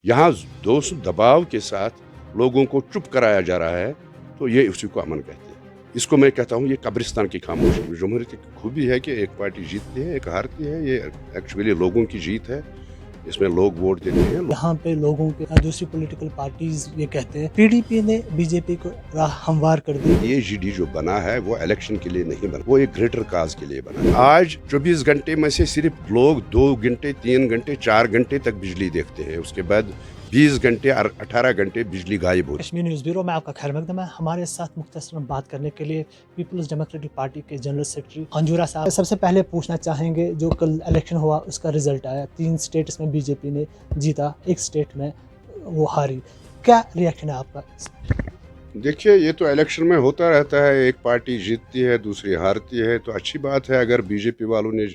यहाँ दोस्त दबाव के साथ लोगों को चुप कराया जा रहा है, तो ये उसी को अमन कहते हैं। इसको मैं कहता हूँ ये कब्रिस्तान की खामोशी। जमहूरियत की खूबी है कि एक पार्टी जीतती है, एक हारती है। ये एक्चुअली लोगों की जीत है। इसमें लोग वोट देते हैं। यहाँ पे लोगों के दूसरी पॉलिटिकल पार्टीज ये कहते हैं पीडीपी ने बीजेपी को राह हमवार कर दी। ये जीडी जो बना है वो इलेक्शन के लिए नहीं बना, वो एक ग्रेटर काज के लिए बना। आज 24 घंटे में से सिर्फ लोग 2 घंटे 3 घंटे 4 घंटे तक बिजली देखते हैं, उसके बाद 20 घंटे और 18 घंटे बिजली गायब होती है। कश्मीर न्यूज़ ब्यूरो में आपका खैर मकदम है। हमारे साथ मुख्तसरन बात करने के लिए पीपल्स डेमोक्रेटिक पार्टी के जनरल सेक्रेटरी अंजुरा साहब। सबसे पहले पूछना चाहेंगे, जो कल इलेक्शन हुआ उसका रिजल्ट आया, 3 स्टेट्स में बीजेपी ने जीता, 1 स्टेट में वो हारी, क्या रिएक्शन है आपका? देखिए, ये तो इलेक्शन में होता रहता है, एक पार्टी जीतती है दूसरी हारती है, तो अच्छी बात है अगर बीजेपी वालों ने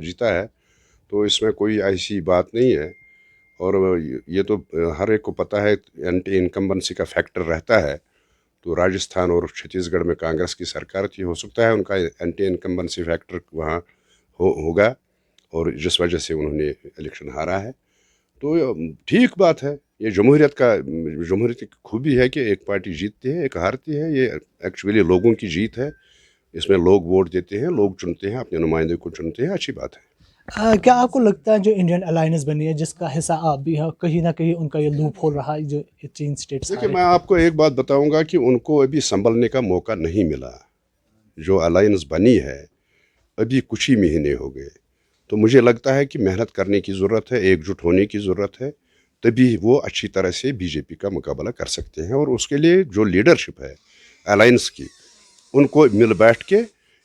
जीता है, तो इसमें कोई ऐसी बात नहीं है। और ये तो हर एक को पता है, एंटी इनकम्बेंसी का फैक्टर रहता है। तो राजस्थान और छत्तीसगढ़ में कांग्रेस की सरकार थी, हो सकता है उनका एंटी इनकम्बेंसी फैक्टर वहाँ होगा, और जिस वजह से उन्होंने इलेक्शन हारा है। तो ठीक बात है। ये जमहूरियत की खूबी है कि एक पार्टी जीतती है, एक हारती है। ये एक्चुअली लोगों की जीत है। इसमें लोग वोट देते हैं, लोग चुनते हैं, अपने नुमाइंदे को चुनते हैं, अच्छी बात है। क्या आपको लगता है जो इंडियन अलायंस बनी है, जिसका हिस्सा आप भी हो, कहीं ना कहीं उनका ये लूप होल रहा है, जो ये 3 स्टेट्स देखिए, मैं आपको एक बात बताऊंगा कि उनको अभी संभलने का मौका नहीं मिला। जो अलायंस बनी है अभी कुछ ही महीने हो गए, तो मुझे लगता है कि मेहनत करने की ज़रूरत है, एकजुट होने की ज़रूरत है, तभी वो अच्छी तरह से बीजेपी का मुकाबला कर सकते हैं। और उसके लिए जो लीडरशिप है अलायंस की, उनको मिल बैठ के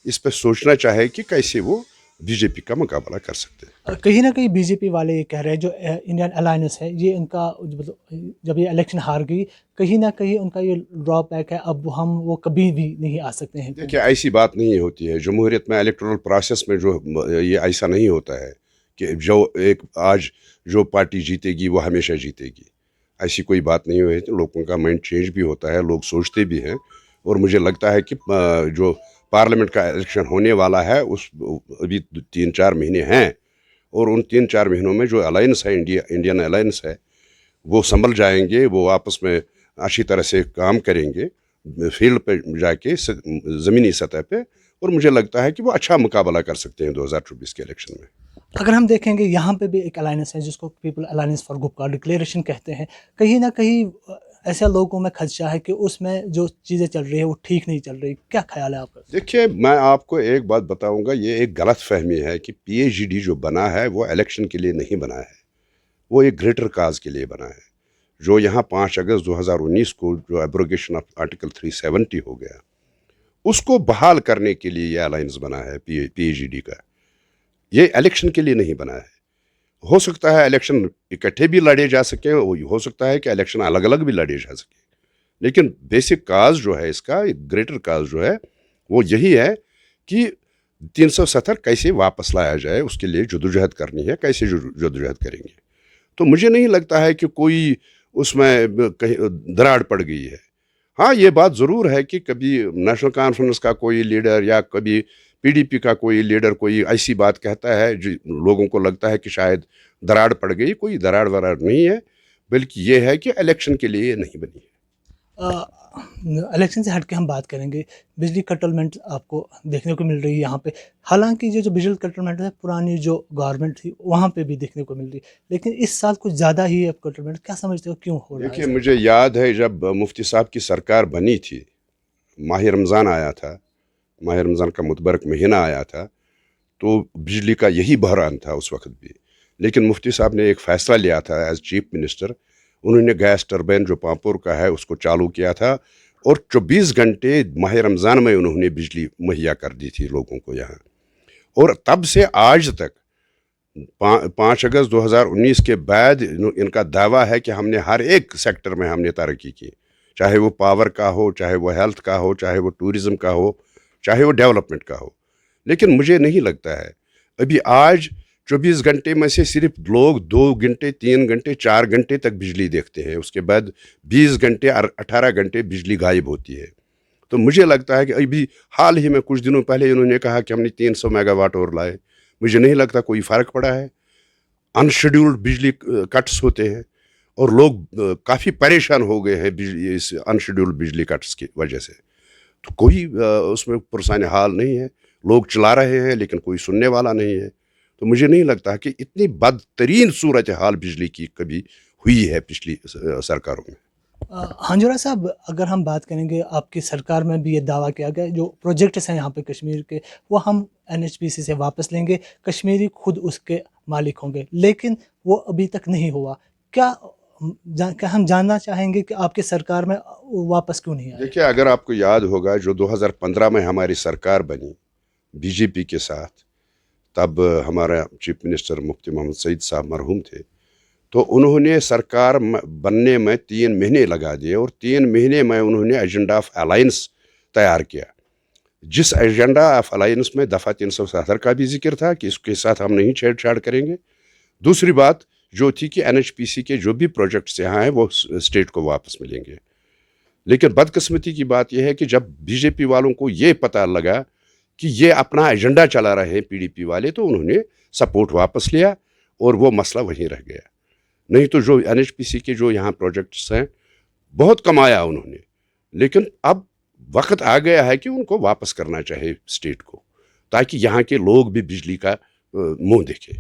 इस पर सोचना चाहे कि कैसे वो बीजेपी का मुकाबला कर सकते हैं। कहीं ना कहीं बीजेपी वाले ये कह रहे हैं जो इंडियन अलायंस है, ये इनका मतलब जब ये इलेक्शन हार गई, कहीं ना कहीं उनका ये ड्रॉबैक है, अब हम वो कभी भी नहीं आ सकते हैं। देखिए, ऐसी बात नहीं होती है जमहूरियत में। इलेक्टोरल प्रोसेस में जो ये ऐसा नहीं होता है कि जो एक आज जो पार्टी जीतेगी वो हमेशा जीतेगी, ऐसी कोई बात नहीं हुई है। तो लोगों का माइंड चेंज भी होता है, लोग सोचते भी हैं। और मुझे लगता है कि जो पार्लियामेंट का इलेक्शन होने वाला है उस अभी 3-4 महीने हैं, और उन 3-4 महीनों में जो अलायंस है, इंडियन अलायंस है, वो संभल जाएंगे, वो आपस में अच्छी तरह से काम करेंगे फील्ड पे जाके, ज़मीनी सतह पे। और मुझे लगता है कि वो अच्छा मुकाबला कर सकते हैं 2024 के इलेक्शन में। अगर हम देखेंगे यहाँ पे भी एक अलायंस है जिसको पीपल अलायंस फॉर गुप का डिक्लेरेशन कहते हैं, कहीं ना कहीं ऐसे लोगों में खदशा है कि उसमें जो चीज़ें चल रही है वो ठीक नहीं चल रही, क्या ख्याल है आपका? देखिए, मैं आपको एक बात बताऊंगा, ये एक गलत फहमी है कि पीएचडी जो बना है वो इलेक्शन के लिए नहीं बना है, वो एक ग्रेटर काज के लिए बना है। जो यहाँ 5 अगस्त 2019 को जो एब्रोगेशन ऑफ आर्टिकल 370 हो गया, उसको बहाल करने के लिए ये अलायंस बना है पीएचडी का। ये इलेक्शन के लिए नहीं बना है। हो सकता है इलेक्शन इकट्ठे भी लड़े जा सकें, हो सकता है कि इलेक्शन अलग अलग भी लड़े जा सकें, लेकिन बेसिक काज जो है इसका, एक ग्रेटर काज जो है, वो यही है कि 370 कैसे वापस लाया जाए, उसके लिए जदोजहद करनी है। कैसे जदोजहद करेंगे? तो मुझे नहीं लगता है कि कोई उसमें कहीं दरार पड़ गई है। हाँ, ये बात ज़रूर है कि कभी नेशनल कॉन्फ्रेंस का कोई लीडर या कभी पीडीपी का कोई लीडर कोई ऐसी बात कहता है जो लोगों को लगता है कि शायद दरार पड़ गई। कोई दरार वरार नहीं है, बल्कि ये है कि इलेक्शन के लिए ये नहीं बनी है। इलेक्शन से हट के हम बात करेंगे, बिजली कटलमेंट आपको देखने को मिल रही है यहाँ पे। हालांकि जो जो बिजली कटलमेंट है पुरानी जो गवर्नमेंट थी वहाँ पे भी देखने को मिल रही, लेकिन इस साल कुछ ज़्यादा ही है कटलमेंट, क्या समझते हो क्यों हो रहा है देखिए, ऐसा? मुझे याद है जब मुफ्ती साहब की सरकार बनी थी, माह रमज़ान आया था, माह रमज़ान का मुतबरक महीना आया था, तो बिजली का यही बहरान था उस वक्त भी। लेकिन मुफ्ती साहब ने एक फ़ैसला लिया था एज चीफ मिनिस्टर। उन्होंने गैस टरबाइन जो पांपोर का है उसको चालू किया था, और 24 घंटे माह रमज़ान में उन्होंने बिजली मुहैया कर दी थी लोगों को यहाँ। और तब से आज तक 5 अगस्त 2019 के बाद इनका दावा है कि हमने हर एक सेक्टर में हमने तरक्की की, चाहे वो पावर का हो, चाहे वो हेल्थ का हो, चाहे वो टूरिज़म का हो, चाहे वो डेवलपमेंट का हो। लेकिन मुझे नहीं लगता है अभी आज 24 घंटे में से सिर्फ लोग 2 घंटे 3 घंटे 4 घंटे तक बिजली देखते हैं, उसके बाद 20 घंटे और 18 घंटे बिजली गायब होती है। तो मुझे लगता है कि अभी हाल ही में कुछ दिनों पहले इन्होंने कहा कि हमने 300 मेगावाट और लाए। मुझे नहीं लगता कोई फ़र्क पड़ा है। अनशेड्यूल्ड बिजली कट्स होते हैं, اور لوگ کافی پریشان ہو گئے ہیں اس انشیڈول بجلی کٹس کی وجہ سے. تو کوئی اس میں پرسان حال نہیں ہے. لوگ چلا رہے ہیں لیکن کوئی سننے والا نہیں ہے. تو مجھے نہیں لگتا کہ اتنی بدترین صورتحال بجلی کی کبھی ہوئی ہے پچھلی سرکاروں میں. ہنجورا صاحب، اگر ہم بات کریں گے آپ کی سرکار میں بھی یہ دعویٰ کیا گیا جو پروجیکٹس ہیں یہاں پہ کشمیر کے وہ ہم NHPC سے واپس لیں گے، کشمیری خود اس کے مالک ہوں گے، لیکن وہ ابھی تک نہیں ہوا. کیا ہم جاننا چاہیں گے کہ آپ کی سرکار میں واپس کیوں نہیں آئے؟ دیکھیے، اگر آپ کو یاد ہوگا جو 2015 میں ہماری سرکار بنی BJP کے ساتھ، تب ہمارا چیف منسٹر مفتی محمد سعید صاحب مرحوم تھے. تو انہوں نے سرکار بننے میں 3 مہینے لگا دیے اور 3 مہینے میں انہوں نے ایجنڈا آف الائنس تیار کیا. جس ایجنڈا آف الائنس میں دفعہ 370 کا بھی ذکر تھا کہ اس کے ساتھ ہم نہیں چھیڑ چھاڑ کریں گے. دوسری بات جو تھی کہ NHPC کے جو بھی پروجیکٹس یہاں ہیں وہ اسٹیٹ کو واپس ملیں گے. لیکن بدقسمتی کی بات یہ ہے کہ جب BJP والوں کو یہ پتہ لگا کہ یہ اپنا ایجنڈا چلا رہے ہیں PDP والے، تو انہوں نے سپورٹ واپس لیا اور وہ مسئلہ وہیں رہ گیا. نہیں تو جو NHPC کے جو یہاں پروجیکٹس ہیں بہت کمایا انہوں نے، لیکن اب وقت آ گیا ہے کہ ان کو واپس کرنا چاہے اسٹیٹ کو، تاکہ یہاں کے لوگ بھی بجلی کا منہ دیکھیں.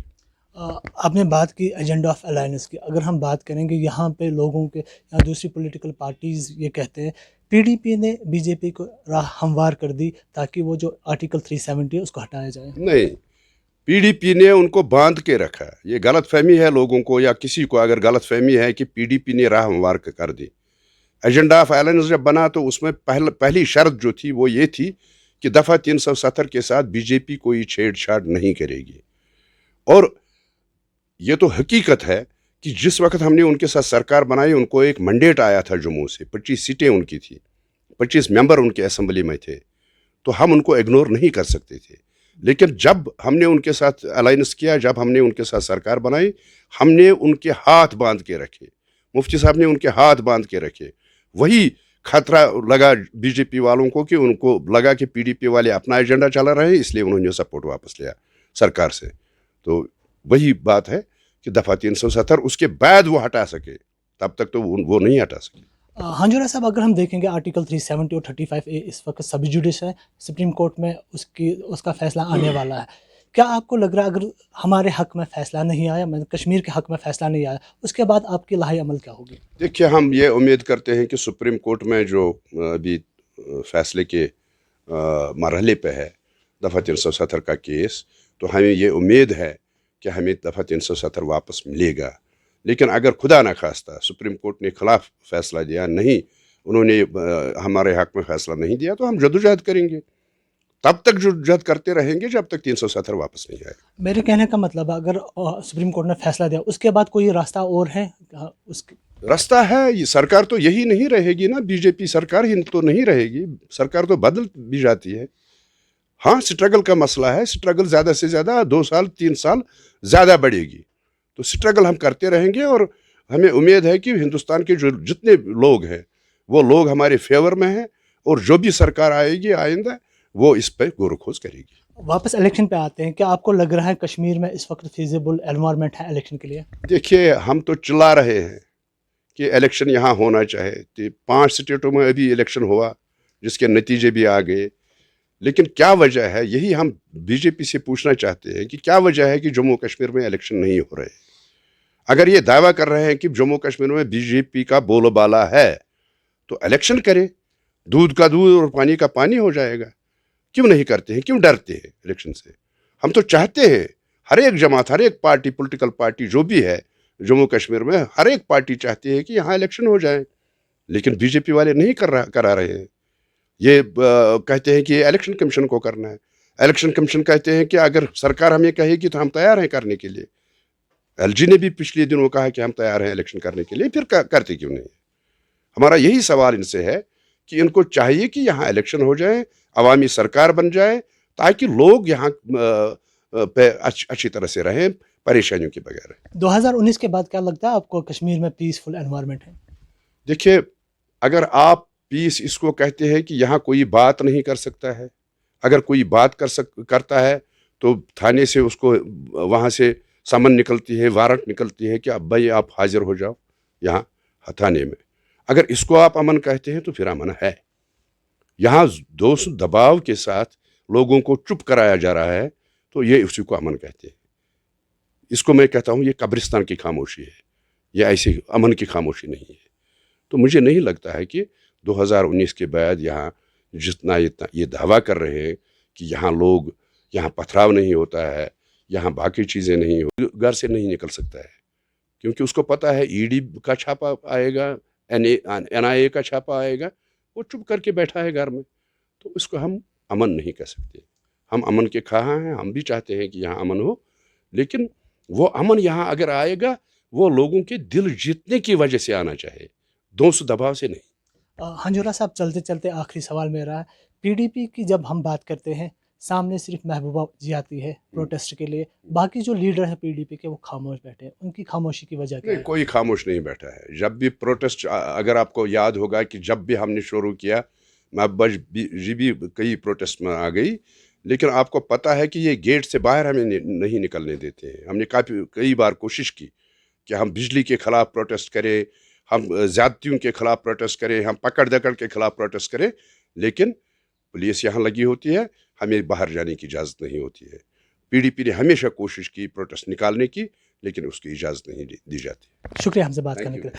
آپ نے بات کی ایجنڈا آف الائنس کی. اگر ہم بات کریں گے یہاں پہ لوگوں کے یا دوسری پولیٹیکل پارٹیز یہ کہتے ہیں PDP نے BJP کو راہ ہموار کر دی تاکہ وہ جو آرٹیکل 370 ہے اس کو ہٹایا جائے. نہیں، PDP نے ان کو باندھ کے رکھا. یہ غلط فہمی ہے لوگوں کو، یا کسی کو اگر غلط فہمی ہے کہ PDP نے راہ ہموار کر دی. ایجنڈا آف الائنس جب بنا تو اس میں پہلی شرط جو تھی وہ یہ تھی کہ دفعہ 370 کے ساتھ BJP کوئی چھیڑ چھاڑ نہیں کرے گی. اور یہ تو حقیقت ہے کہ جس وقت ہم نے ان کے ساتھ سرکار بنائی، ان کو ایک منڈیٹ آیا تھا جموں سے، 25 سیٹیں ان کی تھی، 25 ممبر ان کے اسمبلی میں تھے. تو ہم ان کو اگنور نہیں کر سکتے تھے. لیکن جب ہم نے ان کے ساتھ الائنس کیا، جب ہم نے ان کے ساتھ سرکار بنائی، ہم نے ان کے ہاتھ باندھ کے رکھے. مفتی صاحب نے ان کے ہاتھ باندھ کے رکھے. وہی خطرہ لگا BJP والوں کو کہ ان کو لگا کہ PDP والے اپنا ایجنڈا چلا رہے ہیں، اس لیے انہوں نے سپورٹ واپس لیا سرکار سے. تو وہی بات ہے کہ دفعہ 370 اس کے بعد وہ ہٹا سکے، تب تک تو وہ نہیں ہٹا سکے. ہنجورا صاحب، اگر ہم دیکھیں گے آرٹیکل 370 اور 35A اس وقت سب جوڈس ہے، سپریم کورٹ میں اس کا فیصلہ آنے والا ہے. کیا آپ کو لگ رہا ہے اگر ہمارے حق میں فیصلہ نہیں آیا، کشمیر کے حق میں فیصلہ نہیں آیا، اس کے بعد آپ کی لاہے عمل کیا ہوگی؟ دیکھیے، ہم یہ امید کرتے ہیں کہ سپریم کورٹ میں جو ابھی فیصلے کے مرحلے پہ ہے دفعہ 370 کا کیس، تو ہمیں یہ امید ہے کہ ہمیں دفعہ 370 واپس ملے گا. لیکن اگر خدا نہ خواستہ سپریم کورٹ نے خلاف فیصلہ دیا، نہیں انہوں نے ہمارے حق میں فیصلہ نہیں دیا، تو ہم جدوجہد کریں گے. تب تک جدوجہد کرتے رہیں گے جب تک 370 واپس نہیں آئے. میرے کہنے کا مطلب ہے اگر سپریم کورٹ نے فیصلہ دیا اس کے بعد کوئی راستہ اور ہے؟ راستہ ہے، یہ سرکار تو یہی نہیں رہے گی نا. BJP سرکار ہی تو نہیں رہے گی، سرکار تو بدل بھی جاتی ہے. ہاں، سٹرگل کا مسئلہ ہے، سٹرگل زیادہ سے زیادہ 2 سال 3 سال زیادہ بڑھے گی. تو سٹرگل ہم کرتے رہیں گے، اور ہمیں امید ہے کہ ہندوستان کے جو جتنے لوگ ہیں وہ لوگ ہمارے فیور میں ہیں، اور جو بھی سرکار آئے گی آئندہ وہ اس پہ غور و خوض کرے گی. واپس الیکشن پہ آتے ہیں، کیا آپ کو لگ رہا ہے کشمیر میں اس وقت فیزیبل انوائرمنٹ ہے الیکشن کے لیے؟ دیکھیے، ہم تو چلا رہے ہیں کہ الیکشن یہاں ہونا چاہے. 5 سٹیٹوں میں ابھی الیکشن ہوا جس کے نتیجے بھی آ گئے. لیکن کیا وجہ ہے، یہی ہم BJP سے پوچھنا چاہتے ہیں کہ کیا وجہ ہے کہ جموں کشمیر میں الیکشن نہیں ہو رہے. اگر یہ دعویٰ کر رہے ہیں کہ جموں کشمیر میں BJP کا بول بالا ہے تو الیکشن کرے، دودھ کا دودھ اور پانی کا پانی ہو جائے گا. کیوں نہیں کرتے ہیں، کیوں ڈرتے ہیں الیکشن سے؟ ہم تو چاہتے ہیں، ہر ایک جماعت، ہر ایک پارٹی، پولیٹیکل پارٹی جو بھی ہے جموں کشمیر میں، ہر ایک پارٹی چاہتی ہے کہ یہاں الیکشن ہو جائے. لیکن BJP والے نہیں کرا رہے ہیں. یہ کہتے ہیں کہ الیکشن کمیشن کو کرنا ہے. الیکشن کمیشن کہتے ہیں کہ اگر سرکار ہمیں کہے گی تو ہم تیار ہیں کرنے کے لیے. LG نے بھی پچھلے دنوں کہا کہ ہم تیار ہیں الیکشن کرنے کے لیے، پھر کرتے کیوں نہیں؟ ہمارا یہی سوال ان سے ہے کہ ان کو چاہیے کہ یہاں الیکشن ہو جائے، عوامی سرکار بن جائے، تاکہ لوگ یہاں پہ اچھی طرح سے رہیں، پریشانیوں کے بغیر. 2019 کے بعد کیا لگتا ہے آپ کو کشمیر میں پیسفل انوائرمنٹ ہے؟ دیکھیے، اگر آپ پیس اس کو کہتے ہیں کہ یہاں کوئی بات نہیں کر سکتا ہے، اگر کوئی بات کرتا ہے تو تھانے سے اس کو وہاں سے سمن نکلتی ہے، وارنٹ نکلتی ہے کہ اب بھائی آپ حاضر ہو جاؤ. यहाँ हथाने में। अगर इसको आप अमन कहते हैं तो फिर अमन है। यहाँ दोस्त दबाव के साथ लोगों को चुप कराया जा रहा है तो ये उसी को अमन कहते हैं। इसको मैं कहता हूँ ये कब्रिस्तान की खामोशी है, ये ऐसी अमन की खामोशी नहीं है। तो मुझे नहीं लगता है कि 2019 के बाद यहाँ जितना ये दावा कर रहे हैं कि यहाँ पथराव नहीं होता है, यहाँ बाकी चीज़ें नहीं हो, घर से नहीं निकल सकता है, क्योंकि उसको पता है ईडी का छापा आएगा, NIA का छापा आएगा, वो चुप करके बैठा है घर में। तो इसको हम अमन नहीं कह सकते। हम अमन के ख्वाह हैं, हम भी चाहते हैं कि यहाँ अमन हो, लेकिन वो अमन यहाँ अगर आएगा वो लोगों के दिल जीतने की वजह से आना चाहिए, दोस्त दबाव से नहीं। हंजूरा साहब, चलते चलते आखिरी सवाल मेरा है, PDP की जब हम बात करते हैं सामने सिर्फ महबूबा जी आती है प्रोटेस्ट के लिए, बाकी जो लीडर हैं PDP के वो खामोश बैठे हैं, उनकी खामोशी की वजह क्या नहीं, है? कोई खामोश नहीं बैठा है। जब भी प्रोटेस्ट, अगर आपको याद होगा कि जब भी हमने शुरू किया, महबूबा जी भी कई प्रोटेस्ट में आ गई, लेकिन आपको पता है कि ये गेट से बाहर हमें नहीं निकलने देते हैं। हमने कई बार कोशिश की कि हम बिजली के ख़िलाफ़ प्रोटेस्ट करें, हम ज़्यादतियों के ख़िलाफ़ प्रोटेस्ट करें, हम पकड़ दकड़ के ख़िलाफ़ प्रोटेस्ट करें, लेकिन पुलिस यहाँ लगी होती है, हमें बाहर जाने की इजाज़त नहीं होती है। PDP ने हमेशा कोशिश की प्रोटेस्ट निकालने की, लेकिन उसकी इजाज़त नहीं दी जाती। शुक्रिया हमसे बात थैंक करने यू। के लिए।